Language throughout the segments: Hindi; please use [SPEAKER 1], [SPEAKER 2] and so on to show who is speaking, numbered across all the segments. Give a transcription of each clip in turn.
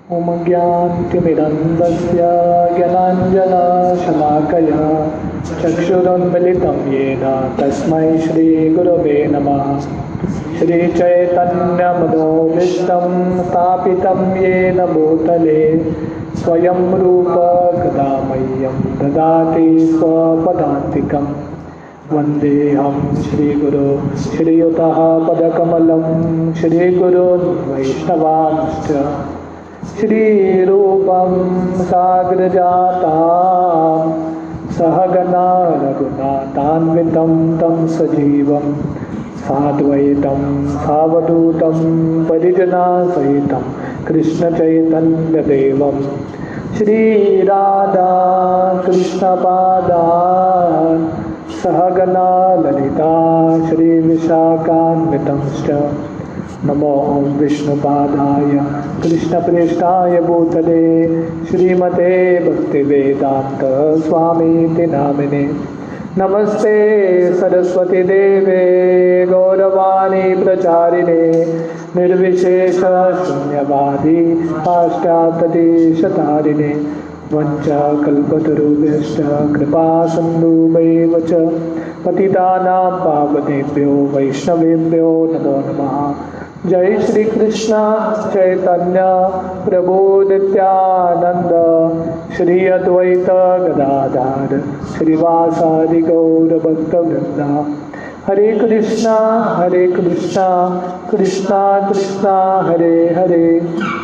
[SPEAKER 1] ॐ ज्ञानतिमिरन्धस्य ज्ञानाञ्जनशलाकया चक्षुरुन्मिलितं येन तस्मै श्रीगुरवे नमः। श्रीचैतन्यमनोभीष्टं स्थापितं येन भूतले स्वयं रूप कदा मह्यं ददाति स्वपदान्तिकं। वन्देऽहं श्रीगुरो श्रीयुतः पदकमलं श्रीगुरोन् वैष्णवांश्च श्रीरूपं साग्रजातां सहगना रघुनाथान्वितं तं सजीवं साद्वैतं सावधूतं परिजनसहितं कृष्णचैतन्यदेवं श्रीराधा कृष्णपादान् सहगना ललिता श्रीविशाखान्वितंश्च। नमो विष्णुपादाय कृष्णप्रेष्ठाय भूतले श्रीमते भक्तिवेदांत स्वामीति नामिने। नमस्ते सरस्वती देवे गौरवाणी प्रचारिणे निर्विशेष शून्यवादी पाश्चात्यदेशतारिणे वंशकल्पतरुभ्यश्च कृपा सिन्धुभ्यैव च पतितानां पावनेभ्यो वैष्णवेभ्यो नमो नमः। जय श्री कृष्ण चैतन्य प्रभु नित्यानंद श्री अद्वैत गदाधर श्रीवासादि गौर भक्तवृंद। हरे कृष्णा कृष्णा कृष्णा हरे हरे,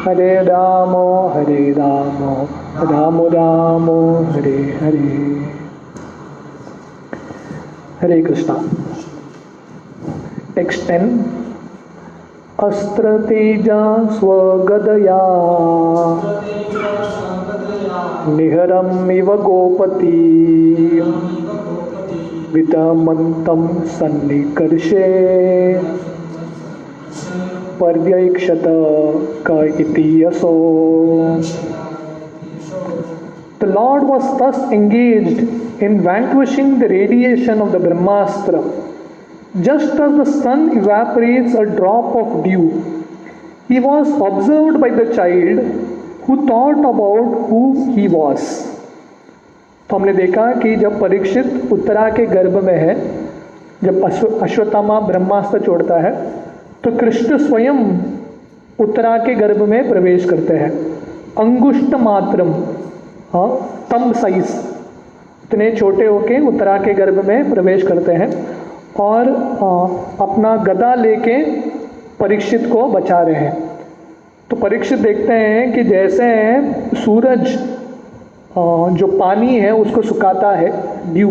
[SPEAKER 1] हरे राम राम राम हरे हरे। हरे कृष्णा। टेक्स्ट 10। अस्त्र तेजा स्वगदया निहरम् इव गोपति वितमन्तं सन्निकर्षे पर्यैक्षत क इति यशो। The Lord was thus engaged in vanquishing the radiation of the Brahmastra. Just as the sun evaporates a drop of dew, he was observed by the child who thought about who he was. तो हमने देखा कि जब परीक्षित उत्तरा के गर्भ में है, जब अश्वत्थामा ब्रह्मास्त्र छोड़ता है, तो कृष्ण स्वयं उत्तरा के गर्भ में प्रवेश करते हैं। अंगुष्ठ मात्रम, थंब साइज, इतने छोटे होके उत्तरा के गर्भ में प्रवेश करते हैं और अपना गदा लेके परीक्षित को बचा रहे हैं। तो परीक्षित देखते हैं कि जैसे सूरज जो पानी है उसको सुखाता है, ड्यू,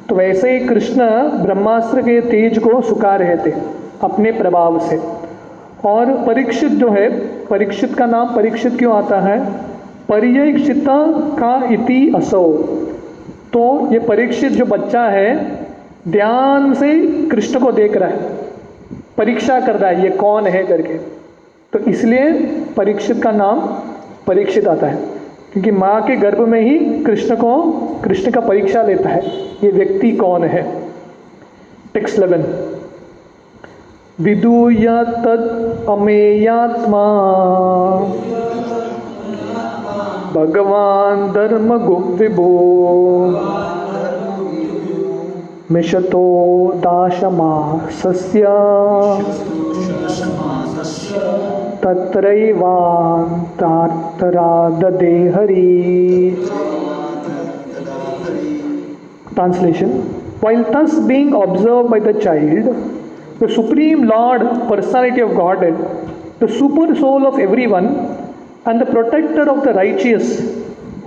[SPEAKER 1] तो वैसे ही कृष्ण ब्रह्मास्त्र के तेज को सुखा रहे थे अपने प्रभाव से। और परीक्षित जो है, परीक्षित का नाम परीक्षित क्यों आता है? पर्यक्षित का इति असो। तो ये परीक्षित जो बच्चा है ध्यान से कृष्ण को देख रहा है, परीक्षा कर रहा है ये कौन है करके, तो इसलिए परीक्षित का नाम परीक्षित आता है, क्योंकि माँ के गर्भ में ही कृष्ण का परीक्षा लेता है ये व्यक्ति कौन है। टेक्स्ट 11। विदूय तद अमेयात्मा भगवान धर्म विभो मिशतो दाशमासस्य तत्रैवान्तराददे Hari. Translation. While thus being observed by the child, the Supreme Lord, personality of Godhead, the super soul of everyone, and the protector of the righteous,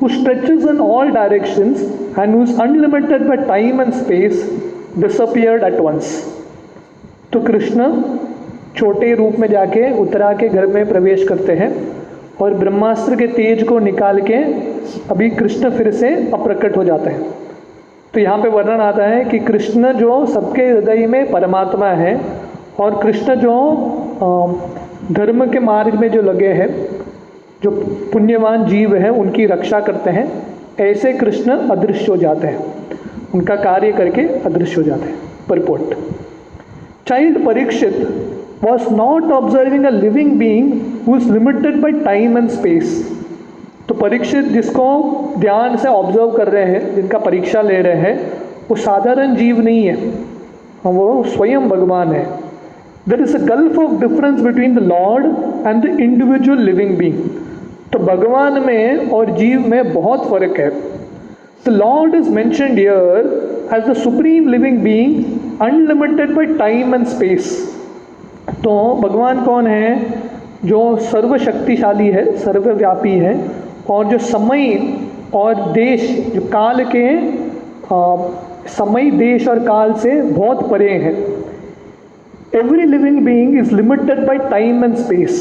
[SPEAKER 1] who stretches in all directions and who is unlimited by time and space, disappeared at once. तो कृष्ण छोटे रूप में जाके उत्तरा के घर में प्रवेश करते हैं और ब्रह्मास्त्र के तेज को निकाल के अभी कृष्ण फिर से अप्रकट हो जाते हैं। तो यहाँ पे वर्णन आता है कि कृष्ण जो सबके हृदय में परमात्मा है और कृष्ण जो धर्म के मार्ग में जो लगे हैं, जो पुण्यवान जीव हैं उनकी रक्षा करते हैं, ऐसे कृष्ण अदृश्य हो जाते हैं, उनका कार्य करके अदृश्य हो जाते हैं। Purport. Child Parikshit was not observing a living being who is limited by time and space. तो परीक्षित जिसको ध्यान से ऑब्जर्व कर रहे हैं, जिनका परीक्षा ले रहे हैं, वो साधारण जीव नहीं है, वो स्वयं भगवान है। There is a gulf of difference between the lord and the individual living being. तो भगवान में और जीव में बहुत फर्क है। The Lord is mentioned here as the supreme living being, unlimited by time and space. तो भगवान कौन है? जो सर्वशक्तिशाली है, सर्वव्यापी है, और जो समय और देश, जो काल के समय, देश और काल से बहुत परे है। Every living being is limited by time and space.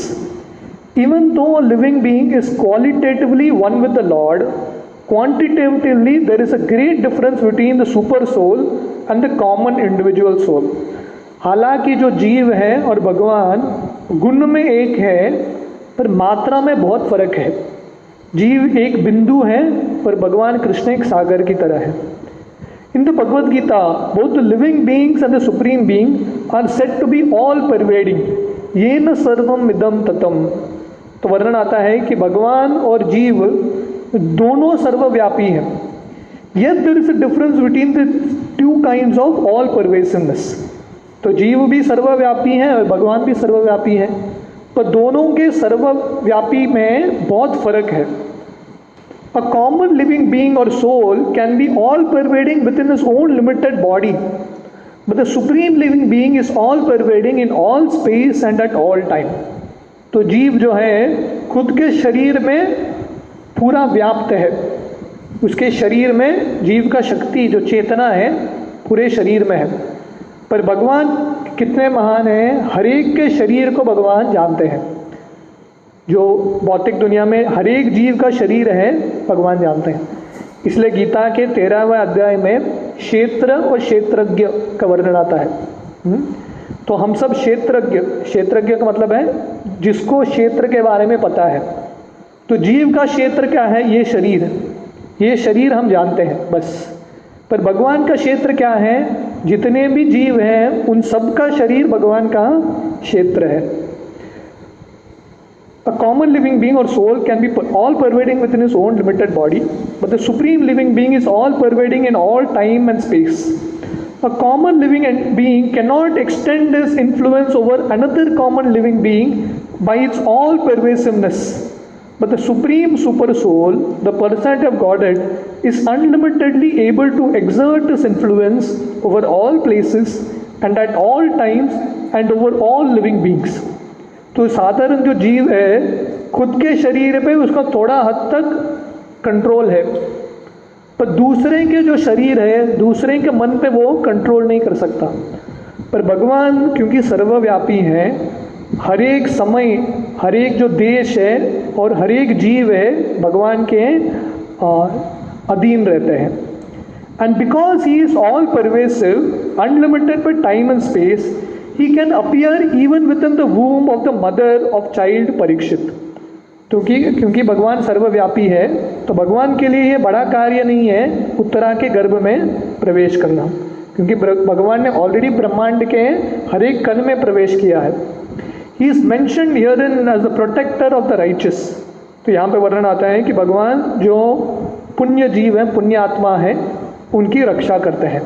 [SPEAKER 1] Even though a living being is qualitatively one with the lord, quantitatively there is a great difference between the super soul and the common individual soul. हालांकि जो जीव है और भगवान गुण में एक है, पर मात्रा में बहुत फर्क है। जीव एक बिंदु है और भगवान कृष्ण एक सागर की तरह है। In the Bhagavad Gita, both the living beings and the supreme being are said to be all pervading, येन सर्वम इदम ततम। तो वर्णन आता है कि भगवान और जीव दोनों सर्वव्यापी हैं। Yet there is a difference between the two kinds of all pervasiveness. तो जीव भी सर्वव्यापी है और भगवान भी सर्वव्यापी है, पर दोनों के सर्वव्यापी में बहुत फर्क है। A common living being or soul can be all pervading within his own limited body, but the supreme living being is all pervading in all space and at all time. तो जीव जो है खुद के शरीर में पूरा व्याप्त है, उसके शरीर में जीव का शक्ति जो चेतना है पूरे शरीर में है। पर भगवान कितने महान हैं, हर एक के शरीर को भगवान जानते हैं। जो भौतिक दुनिया में हर एक जीव का शरीर है भगवान जानते हैं। इसलिए गीता के 13वें अध्याय में क्षेत्र और क्षेत्रज्ञ का वर्णन आता है। तो हम सब क्षेत्रज्ञ, क्षेत्रज्ञ का मतलब है जिसको क्षेत्र के बारे में पता है। तो जीव का क्षेत्र क्या है? ये शरीर हम जानते हैं बस। पर भगवान का क्षेत्र क्या है? जितने भी जीव हैं उन सब का शरीर भगवान का क्षेत्र है। A common living being or soul can be all pervading within his own limited body, but the supreme living being is all pervading in all time and space. A common living being cannot extend his influence over another common living being by its all pervasiveness. But the supreme super soul, the personality of Godhead, is unlimitedly able to exert his influence over all places and at all times and over all living beings. तो साधारण जो जीव है खुद के शरीर पे उसका थोड़ा हद तक कंट्रोल है, पर दूसरे के जो शरीर है, दूसरे के मन पे वो कंट्रोल नहीं कर सकता। पर भगवान क्योंकि सर्वव्यापी हैं, हर एक समय, हर एक जो देश है और हर एक जीव है भगवान के अधीन रहते हैं। And because he is all pervasive, unlimited by time and space, he can appear even within the womb of the mother of child Parikshit. क्योंकि भगवान सर्वव्यापी है, तो भगवान के लिए ये बड़ा कार्य नहीं है उत्तरा के गर्भ में प्रवेश करना, क्योंकि भगवान ने ऑलरेडी ब्रह्मांड के हर एक कण में प्रवेश किया है। He is mentioned herein as the protector of the righteous. तो यहाँ पे वर्णन आता है कि भगवान जो पुण्य जीव है, पुण्य आत्मा है, उनकी रक्षा करते हैं।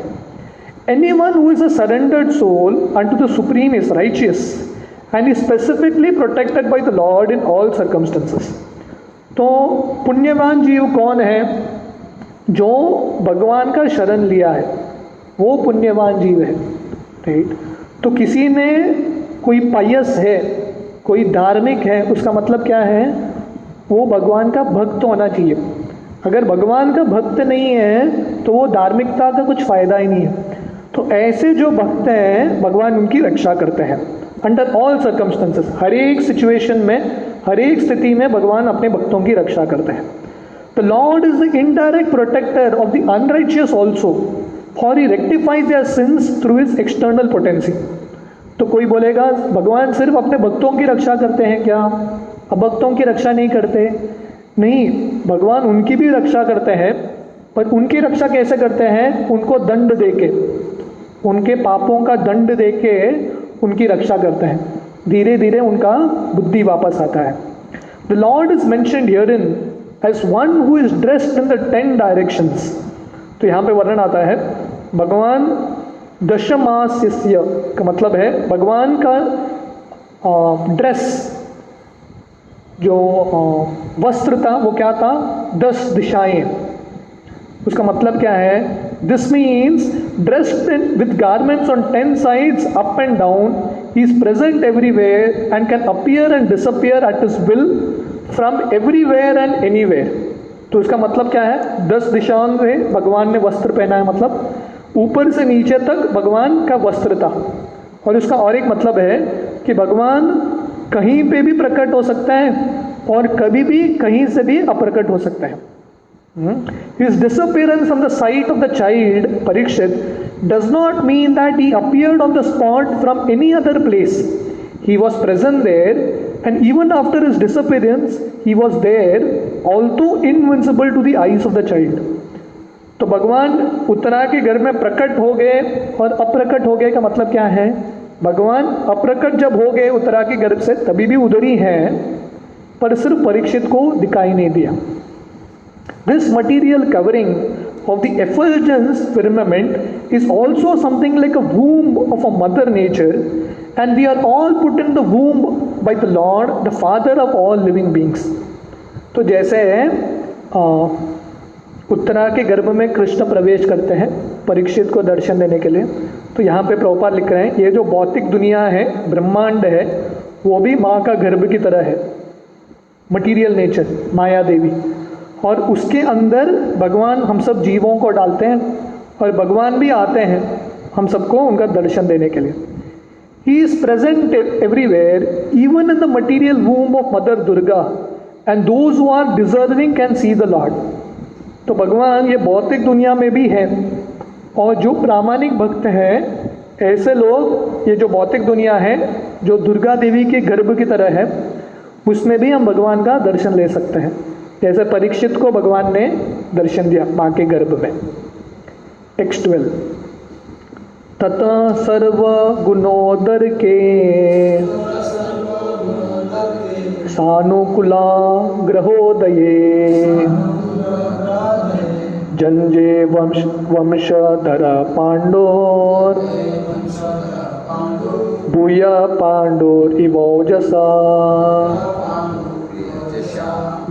[SPEAKER 1] Anyone who is a surrendered soul unto the Supreme is righteous and is specifically protected by the Lord in all circumstances. तो पुण्यवान जीव कौन है? जो भगवान का शरण लिया है वो पुण्यवान जीव है, राइट। तो किसी ने कोई पायस है, कोई धार्मिक है, उसका मतलब क्या है? वो भगवान का भक्त होना चाहिए। अगर भगवान का भक्त नहीं है तो वो धार्मिकता का कुछ फायदा ही नहीं है। तो ऐसे जो भक्त हैं भगवान उनकी रक्षा करते हैं अंडर ऑल सर्कमस्टेंसेस। हर एक सिचुएशन में, हर एक स्थिति में भगवान अपने भक्तों की रक्षा करते हैं। The Lord is the indirect protector of the unrighteous also, for he rectifies their sins through his external potency. तो कोई बोलेगा भगवान सिर्फ अपने भक्तों की रक्षा करते हैं क्या, अभक्तों की रक्षा नहीं करते? नहीं, भगवान उनकी भी रक्षा करते हैं, पर उनकी रक्षा कैसे करते हैं? उनको दंड देके, उनके पापों का दंड देके उनकी रक्षा करते हैं। धीरे धीरे उनका बुद्धि वापस आता है। The Lord is mentioned herein as one who is dressed in the 10 directions. तो यहाँ पे वर्णन आता है भगवान दशमास्य का मतलब है भगवान का ड्रेस जो वस्त्र था वो क्या था, 10 दिशाएं। उसका मतलब क्या है, this means dressed with garments on 10 sides up and down, he is present everywhere and can appear and disappear at his will from everywhere and anywhere. तो इसका मतलब क्या है, 10 दिशाओं में भगवान ने वस्त्र पहना है, मतलब ऊपर से नीचे तक भगवान का वस्त्र था। और इसका और एक मतलब है कि भगवान कहीं पे भी प्रकट हो सकता है और कभी भी कहीं से भी अप्रकट हो सकता है। His disappearance from the sight of the child Parikshit does not mean that he appeared on the spot from any other place. He was present there, and even after his disappearance, he was there, although invincible to the eyes of the child. तो भगवान उत्तरा के घर में प्रकट हो गए और अप्रकट हो गए का मतलब क्या है, भगवान अप्रकट जब हो गए उत्तरा के गर्भ से तभी भी उधर ही हैं, पर सिर्फ परीक्षित को दिखाई नहीं दिया। This material covering of the effulgence firmament is also something like a womb of a mother nature, and we are all put in the womb by the Lord, the Father of all living beings. तो जैसे उत्तरा के गर्भ में कृष्ण प्रवेश करते हैं परीक्षित को दर्शन देने के लिए, तो यहाँ पे प्रभुपाद लिख रहे हैं ये जो भौतिक दुनिया है, ब्रह्मांड है, वो भी माँ का गर्भ की तरह है, मटीरियल नेचर, माया देवी। और उसके अंदर भगवान हम सब जीवों को डालते हैं और भगवान भी आते हैं हम सबको उनका दर्शन देने के लिए। He is present everywhere, even in the material womb of Mother Durga, and those who are deserving can see the Lord. तो भगवान ये भौतिक दुनिया में भी है, और जो प्रामाणिक भक्त हैं ऐसे लोग, ये जो भौतिक दुनिया है जो दुर्गा देवी के गर्भ की तरह है, उसमें भी हम भगवान का दर्शन ले सकते हैं, जैसे परीक्षित को भगवान ने दर्शन दिया माँ के गर्भ में। टेक्स्ट 12, तथा सर्व गुणोदर के सानुकूला ग्रहोदये जंजे वंशधर पांडोर भूय Pandor इवोजसा।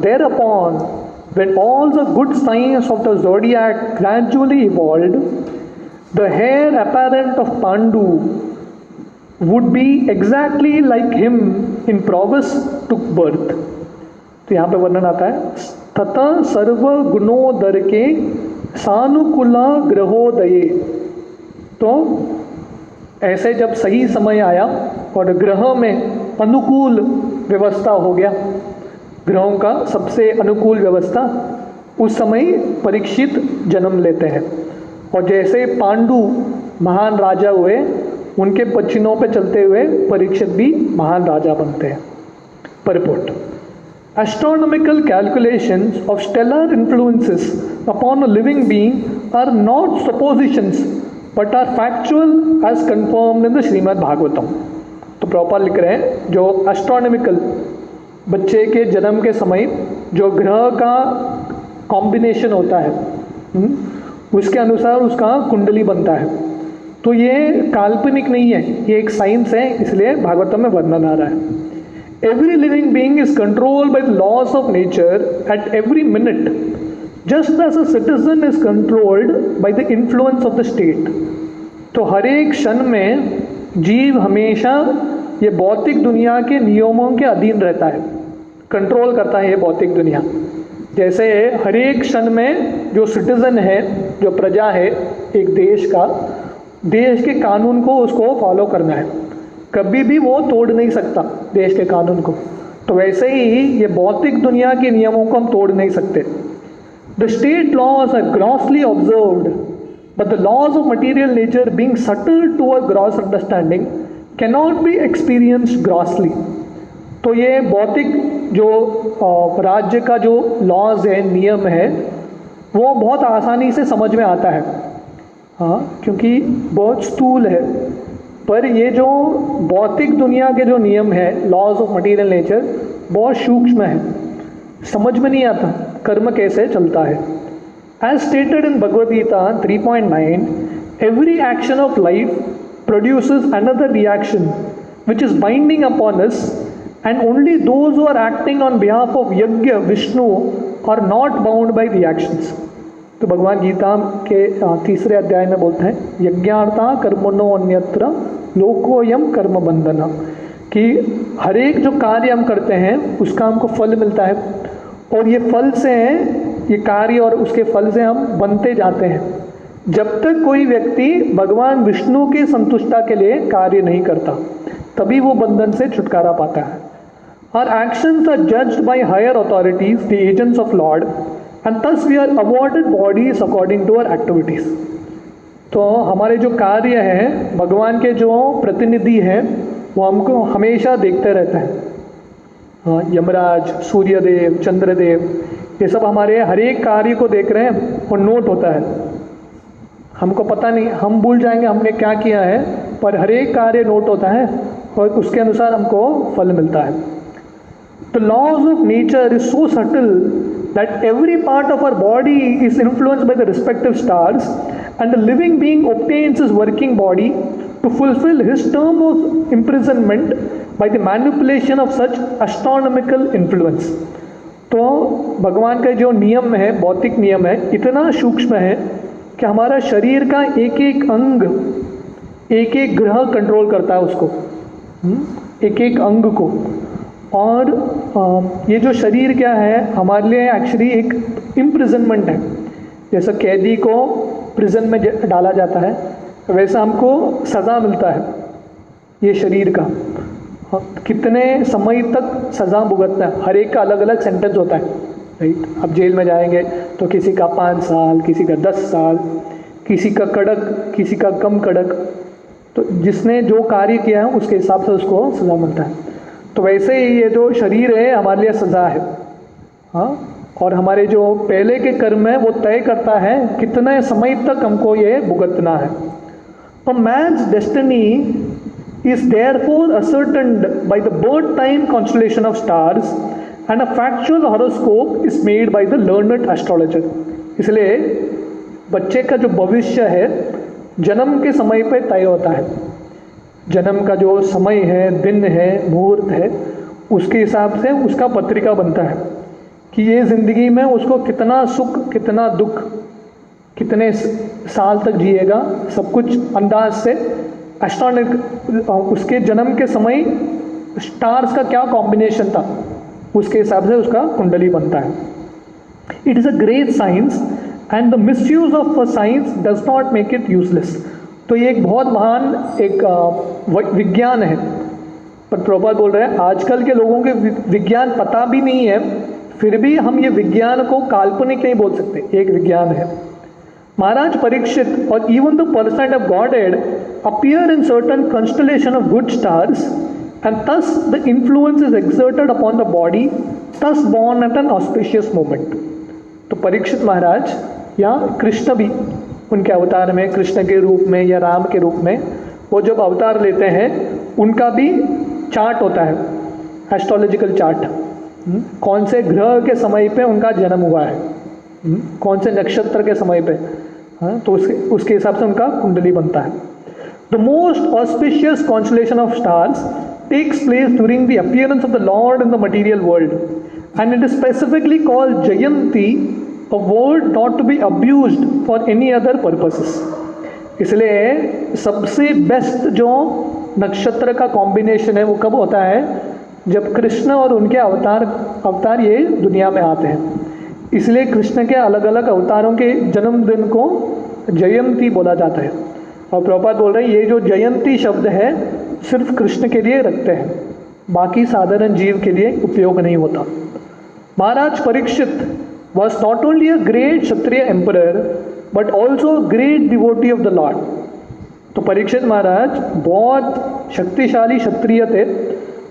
[SPEAKER 1] Thereupon, when all the good signs of the zodiac gradually evolved, the heir apparent of Pandu would be exactly like him in prowess took birth. तो यहाँ पे वर्णन आता है तथा सर्व गुणोदर के सानुकूला ग्रहोदये। तो ऐसे जब सही समय आया और ग्रह में अनुकूल व्यवस्था हो गया, ग्रहों का सबसे अनुकूल व्यवस्था, उस समय परीक्षित जन्म लेते हैं। और जैसे पांडु महान राजा हुए, उनके पछिनों पे चलते हुए परीक्षित भी महान राजा बनते हैं। Purport, astronomical calculations of stellar influences upon a living being are not suppositions but are factual as confirmed in the Shrimad Bhagavatam. तो प्रभुपाद लिख रहे हैं जो एस्ट्रोनॉमिकल बच्चे के जन्म के समय जो ग्रह का कॉम्बिनेशन होता है, उसके अनुसार उसका कुंडली बनता है। तो ये काल्पनिक नहीं है, ये एक साइंस है, इसलिए भागवतम में वर्णन आ रहा है। Every living being is controlled by the laws of nature at every minute, just as a citizen is controlled by the influence of the state. तो हर एक क्षण में जीव हमेशा ये भौतिक दुनिया के नियमों के अधीन रहता है, कंट्रोल करता है ये भौतिक दुनिया। जैसे हर एक क्षण में जो सिटीजन है, जो प्रजा है एक देश का, देश के कानून को उसको फॉलो करना है, कभी भी वो तोड़ नहीं सकता देश के कानून को। तो वैसे ही ये भौतिक दुनिया के नियमों को हम तोड़ नहीं सकते। The state laws are grossly observed, but the laws of material nature being subtle to a gross understanding cannot be experienced grossly. तो ये भौतिक जो राज्य का जो लॉज है, नियम है, वो बहुत आसानी से समझ में आता है, हाँ, क्योंकि बहुत स्थूल है, पर ये जो भौतिक दुनिया के जो नियम है, लॉज ऑफ मटेरियल नेचर, बहुत सूक्ष्म है, समझ में नहीं आता कर्म कैसे चलता है। As stated in Bhagavad Gita 3.9, every action of life produces another reaction which is binding upon us, and only those who are acting on behalf of yajna Vishnu are not bound by reactions. तो भगवान गीता के तीसरे अध्याय में बोलते हैं, यज्ञार्था कर्मणो अन्यत्र लोकोयम कर्म बंधना, कि हर एक जो कार्य हम करते हैं उसका हमको फल मिलता है, और ये फल से, ये कार्य और उसके फल से हम बनते जाते हैं। जब तक कोई व्यक्ति भगवान विष्णु की संतुष्टता के लिए कार्य नहीं करता, तभी वो बंधन से छुटकारा पाता है। Our actions are judged by higher authorities, the agents of Lord, and thus we are awarded bodies according to our activities. तो हमारे जो कार्य हैं, भगवान के जो प्रतिनिधि हैं, वो हमको हमेशा देखते रहते हैं। यमराज, सूर्यदेव, चंद्रदेव, ये सब हमारे हर एक कार्य को देख रहे हैं और नोट होता है। हमको पता नहीं, हम भूल जाएंगे हमने क्या किया है, पर हर एक कार्य नोट होता है और उसके अनुसार हमको फल मिलता है। The laws of nature is so subtle that every part of our body is influenced by the respective stars, and a living being obtains his working body to fulfill his term of imprisonment by the manipulation of such astronomical influence. तो भगवान का जो नियम है, भौतिक नियम है, इतना सूक्ष्म है कि हमारा शरीर का एक एक अंग, एक एक ग्रह कंट्रोल करता है उसको, एक एक अंग को। और ये जो शरीर क्या है, हमारे लिए एक्चुअली एक इम्प्रिजनमेंट है। जैसा कैदी को प्रिजन में डाला जाता है, वैसा हमको सज़ा मिलता है ये शरीर का। कितने समय तक सज़ा भुगतना है, हर एक का अलग अलग सेंटेंस होता है, राइट। अब जेल में जाएंगे तो किसी का 5 साल, किसी का 10 साल, किसी का कड़क, किसी का कम कड़क। तो जिसने जो कार्य किया है उसके हिसाब से उसको सज़ा मिलता है। तो वैसे ही ये जो शरीर है हमारे लिए सज़ा है, हाँ। और हमारे जो पहले के कर्म है वो तय करता है कितने समय तक हमको ये भुगतना है। A man's destiny is therefore ascertained by the birth time constellation of stars, and a factual horoscope is made by the learned astrologer. इसलिए बच्चे का जो भविष्य है जन्म के समय पे तय होता है। जन्म का जो समय है, दिन है, मुहूर्त है, उसके हिसाब से उसका पत्रिका बनता है कि ये ज़िंदगी में उसको कितना सुख, कितना दुख, कितने साल तक जिएगा, सब कुछ अंदाज से उसके जन्म के समय स्टार्स का क्या कॉम्बिनेशन था, उसके हिसाब से उसका कुंडली बनता है। It is a great science and the misuse of a science does not make it useless. तो ये एक बहुत महान एक विज्ञान है। पर प्रभुपाद बोल रहे हैं आजकल के लोगों के विज्ञान पता भी नहीं है, फिर भी हम ये विज्ञान को काल्पनिक नहीं बोल सकते, एक विज्ञान है। महाराज परीक्षित और even the person of Godhead appear in certain constellation of good stars, and thus the influence is exerted upon the body, thus born at an auspicious moment. तो परीक्षित महाराज या कृष्ण भी उनके अवतार में, कृष्ण के रूप में या राम के रूप में, वो जब अवतार लेते हैं उनका भी चार्ट होता है, एस्ट्रोलॉजिकल चार्ट। कौन से ग्रह के समय पे उनका जन्म हुआ है, कौन से नक्षत्र के समय पे, तो उसके हिसाब से उनका कुंडली बनता है। The most auspicious constellation of stars takes place during the appearance of the lord in the material world, and it is specifically called Jayanti, a word not to be abused for any other purposes. इसलिए सबसे बेस्ट जो नक्षत्र का कॉम्बिनेशन है वो कब होता है, जब कृष्ण और उनके अवतार ये दुनिया में आते हैं। इसलिए कृष्ण के अलग अलग अवतारों के जन्मदिन को जयंती बोला जाता है। और प्रभुपाद बोल रहे हैं ये जो जयंती शब्द है सिर्फ कृष्ण के लिए रखते हैं, बाकी साधारण जीव के लिए उपयोग नहीं होता। महाराज Parikshit was not only a great Kshatriya emperor but also a great devotee of the Lord. तो परीक्षित महाराज बहुत शक्तिशाली क्षत्रिय थे,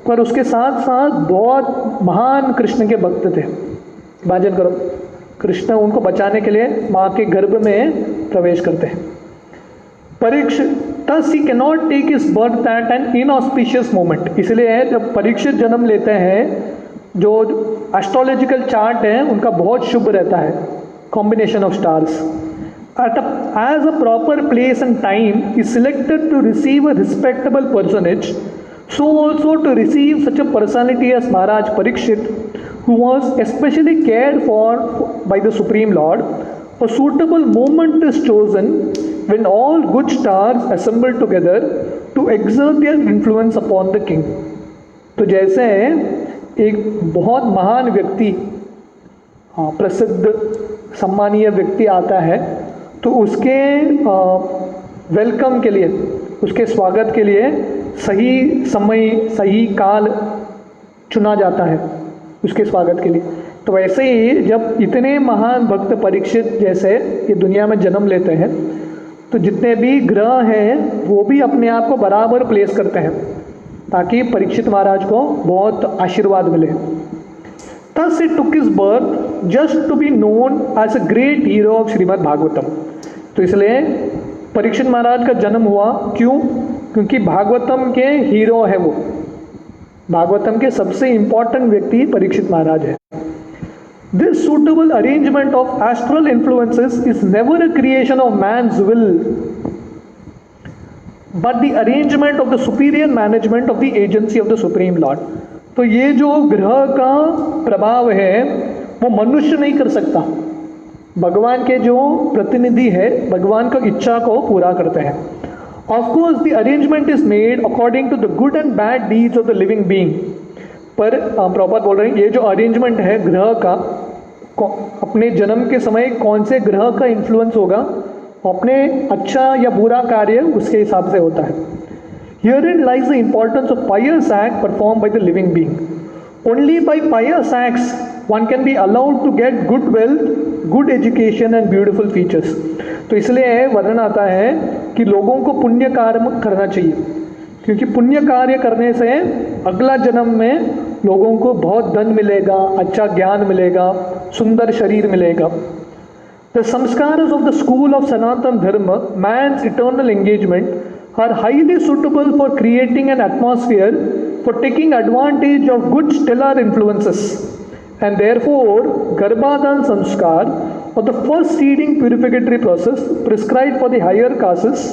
[SPEAKER 1] पर उसके साथ साथ बहुत महान कृष्ण के भक्त थे। इमेजिन करो, कृष्ण उनको बचाने के लिए माँ के गर्भ में प्रवेश करते हैं। Parikshit Thus he cannot take his birth at an inauspicious moment. इसलिए जब परीक्षित जन्म लेते हैं, जो एस्ट्रोलॉजिकल चार्ट है उनका बहुत शुभ रहता है, combination of stars. As a proper place and time is selected to receive a respectable personage, so also to receive such a personality as Maharaj Parikshit, who was especially cared for by the Supreme Lord, a suitable moment is chosen when all good stars assemble together to exert their influence upon the king. तो जैसे एक बहुत महान व्यक्ति, प्रसिद्ध सम्मानीय व्यक्ति आता है, तो उसके वेलकम के लिए, उसके स्वागत के लिए सही समय सही काल चुना जाता है उसके स्वागत के लिए. तो वैसे ही जब इतने महान भक्त परीक्षित जैसे ये दुनिया में जन्म लेते हैं, तो जितने भी ग्रह हैं वो भी अपने आप को बराबर प्लेस करते हैं ताकि परीक्षित महाराज को बहुत आशीर्वाद मिले. Thus he took his birth just to be known as a great hero of Shrimad Bhagavatam. तो इसलिए परीक्षित महाराज का जन्म हुआ. क्यों? क्योंकि भागवतम के हीरो है वो, भागवतम के सबसे इंपॉर्टेंट व्यक्ति परीक्षित महाराज है. This suitable arrangement of astral influences is never a creation of man's will, but the arrangement of the superior management of the agency of the Supreme Lord. तो ये जो ग्रह का प्रभाव है वो मनुष्य नहीं कर सकता, भगवान के जो प्रतिनिधि है भगवान का इच्छा को पूरा करते हैं. Of course the arrangement is made according to the good and bad deeds of the living being. पर प्रॉपर बोल रहे हैं ये जो अरेंजमेंट है ग्रह का, अपने जन्म के समय कौन से ग्रह का इन्फ्लुएंस होगा, अपने अच्छा या बुरा कार्य उसके हिसाब से होता है. Herein lies the importance of pious act performed by the living being. Only by pious acts one can be allowed to get good wealth, good education and beautiful features. तो इसलिए वर्णन आता है कि लोगों को पुण्य कार्य करना चाहिए, क्योंकि पुण्य कार्य करने से अगला जन्म में लोगों को बहुत धन मिलेगा, अच्छा ज्ञान मिलेगा, सुंदर शरीर मिलेगा. The samskaras of the school of Sanatana Dharma, man's eternal engagement, are highly suitable for creating an atmosphere for taking advantage of good stellar influences, and therefore Garbhadan Samskar, or the first seeding purificatory process prescribed for the higher castes,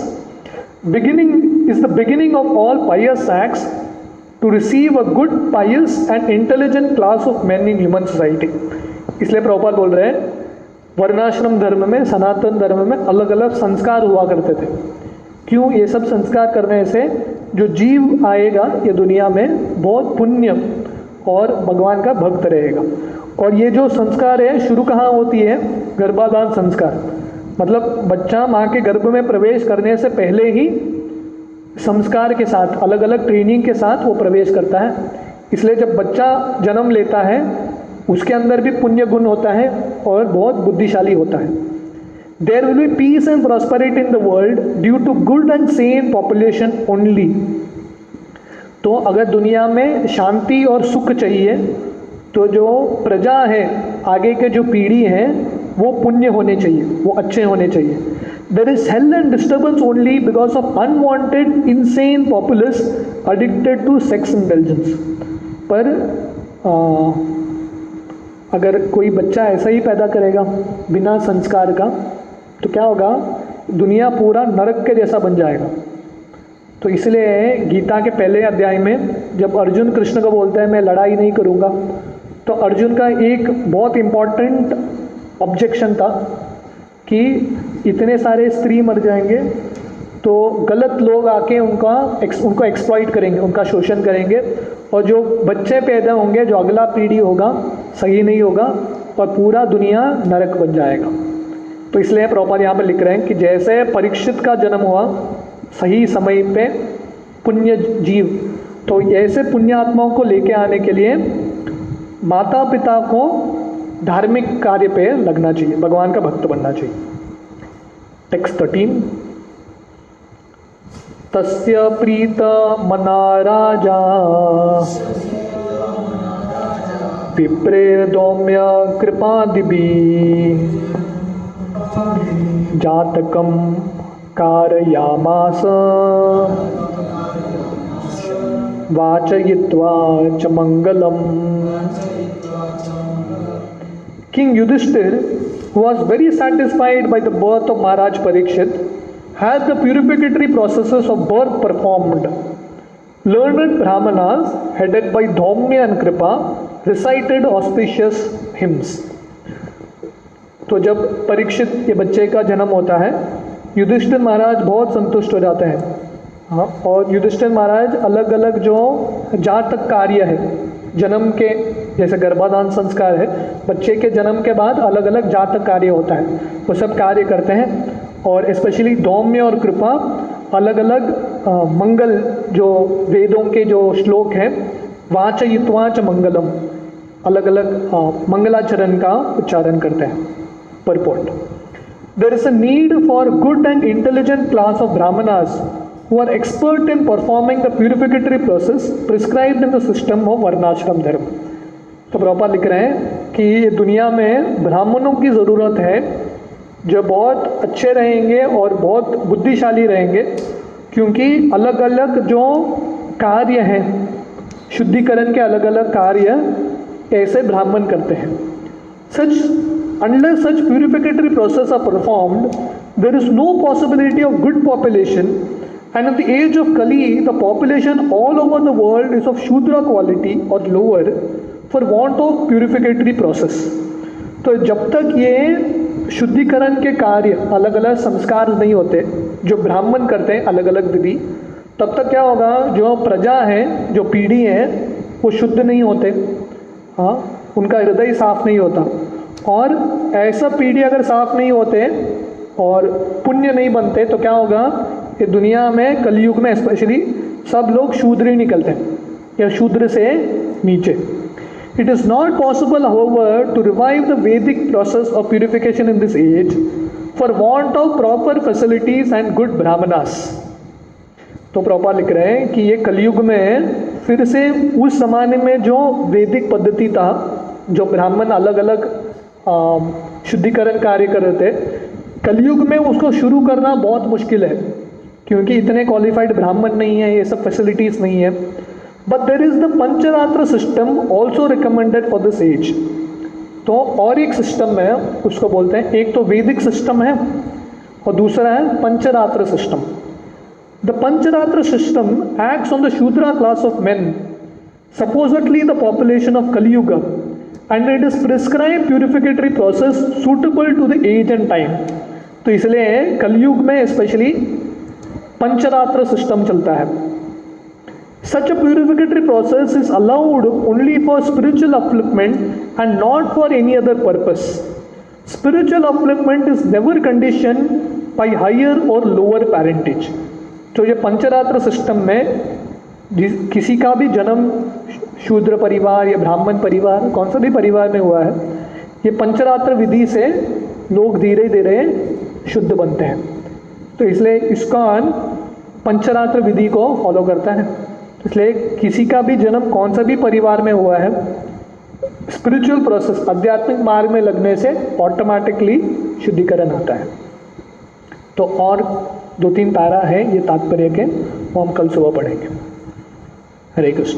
[SPEAKER 1] is the beginning of all pious acts to receive a good, pious and intelligent class of men in human society. इसलिए प्रभुपाद बोल रहे हैं वर्णाश्रम धर्म में, सनातन धर्म में अलग अलग संस्कार हुआ करते थे. क्यों? ये सब संस्कार करने से जो जीव आएगा ये दुनिया में बहुत पुण्य और भगवान का भक्त रहेगा. और ये जो संस्कार है शुरू कहाँ होती है? गर्भाधान संस्कार, मतलब बच्चा माँ के गर्भ में प्रवेश करने से पहले ही संस्कार के साथ, अलग अलग ट्रेनिंग के साथ वो प्रवेश करता है. इसलिए जब बच्चा जन्म लेता है उसके अंदर भी पुण्य गुण होता है और बहुत बुद्धिशाली होता है. There will be peace and prosperity in the world due to good and sane population only. तो अगर दुनिया में शांति और सुख चाहिए तो जो प्रजा है, आगे के जो पीढ़ी है वो पुण्य होने चाहिए, वो अच्छे होने चाहिए. There is hell and disturbance only because of unwanted insane populace addicted to sex indulgence. पर अगर कोई बच्चा ऐसा ही पैदा करेगा बिना संस्कार का तो क्या होगा? दुनिया पूरा नरक के जैसा बन जाएगा. तो इसलिए गीता के पहले अध्याय में जब अर्जुन कृष्ण को बोलता है मैं लड़ाई नहीं करूँगा, तो अर्जुन का एक बहुत इम्पॉर्टेंट ऑब्जेक्शन था कि इतने सारे स्त्री मर जाएंगे तो गलत लोग आके उनको एक्सप्लॉइट करेंगे, उनका शोषण करेंगे, और जो बच्चे पैदा होंगे, जो अगला पीढ़ी होगा, सही नहीं होगा और पूरा दुनिया नरक बन जाएगा. तो इसलिए प्रभुपाद यहाँ पर लिख रहे हैं कि जैसे परीक्षित का जन्म हुआ सही समय पे पुण्य जीव, तो ऐसे पुण्यात्माओं को लेके आने के लिए माता पिता को धार्मिक कार्य पे लगना चाहिए, भगवान का भक्त बनना चाहिए. टेक्स्ट 13. तस्य प्रीत मना राजा विप्रेर दौम्य कृपादिभि जातकम कारयामास वाचयित्वा च मंगलम. King Yudhishthir, who was very satisfied by the birth of Maharaj Parikshit, had the purificatory processes of birth performed. Learned Brahmanas, headed by Dhaumya and Kripa, recited auspicious hymns. तो जब परीक्षित ये बच्चे का जन्म होता है, युधिष्ठिर महाराज बहुत संतुष्ट हो जाते हैं. हाँ, और युधिष्ठिर महाराज अलग अलग जो जहाँ तक कार्य है जन्म के, जैसे गर्भाधान संस्कार है, बच्चे के जन्म के बाद अलग अलग जातक कार्य होता है, वो सब कार्य करते हैं. और स्पेशली धौम्य और कृपा अलग अलग मंगल जो वेदों के जो श्लोक हैं, वाचयित्वा च मंगलम, अलग अलग मंगलाचरण का उच्चारण करते हैं. Purport. There is a need for good and intelligent class of brahmanas who are expert in performing the purificatory process prescribed in the system of varnashram dharma. तो प्रभुपाद लिख रहे हैं कि ये दुनिया में ब्राह्मणों की ज़रूरत है जो बहुत अच्छे रहेंगे और बहुत बुद्धिशाली रहेंगे, क्योंकि अलग अलग जो कार्य हैं, शुद्धिकरण के अलग अलग कार्य ऐसे ब्राह्मण करते हैं. Unless such purificatory processes are performed, there is no possibility of good population, and in the age of Kali, the population all over the world is of Shudra quality or lower for want of purificatory process. तो जब तक ये शुद्धिकरण के कार्य अलग अलग संस्कार नहीं होते जो ब्राह्मण करते हैं अलग अलग विधि, तब तक क्या होगा, जो प्रजा है, जो पीढ़ी है, वो शुद्ध नहीं होते. हाँ, उनका हृदय साफ नहीं होता. और ऐसा पीढ़ी अगर साफ नहीं होते और पुण्य नहीं बनते तो क्या होगा, ये दुनिया में कलयुग में स्पेशली सब लोग शूद्र ही निकलते हैं या शूद्र से नीचे. It is not possible, however, to revive the Vedic process of purification in this age for want of proper facilities and good brahmanas. तो प्रभुपाद लिख रहे हैं कि ये कलयुग में फिर से उस ज़माने में जो वैदिक पद्धति था, जो ब्राह्मण अलग अलग शुद्धिकरण कार्य कर रहे थे, कलयुग में उसको शुरू करना बहुत मुश्किल है, क्योंकि इतने क्वालिफाइड ब्राह्मण नहीं है, ये सब फैसिलिटीज़ नहीं है. But there is the Pancharatra system also recommended for this age. तो और एक सिस्टम है, उसको बोलते हैं, एक तो वैदिक सिस्टम है और दूसरा है Pancharatra system. The Pancharatra system acts on the shudra class of men, supposedly the population of Kali Yuga, and it is prescribed purificatory process suitable to the age and time. तो इसलिए कलयुग में स्पेशली पंचरात्र सिस्टम चलता है. Such a purificatory process is allowed only for spiritual upliftment and not for any other purpose. Spiritual upliftment is never conditioned by higher or lower parentage. तो ये पंचरात्र सिस्टम में किसी का भी जन्म शूद्र परिवार या ब्राह्मण परिवार, कौन सा भी परिवार में हुआ है, ये पंचरात्र विधि से लोग धीरे धीरे शुद्ध बनते हैं. तो इसलिए इस्कॉन पंचरात्र विधि को फॉलो करता है. इसलिए किसी का भी जन्म कौन सा भी परिवार में हुआ है, स्पिरिचुअल प्रोसेस आध्यात्मिक मार्ग में लगने से ऑटोमेटिकली शुद्धिकरण आता है. तो और 2-3 पैरा है ये तात्पर्य के, वो हम कल सुबह पढ़ेंगे. हरे कृष्ण.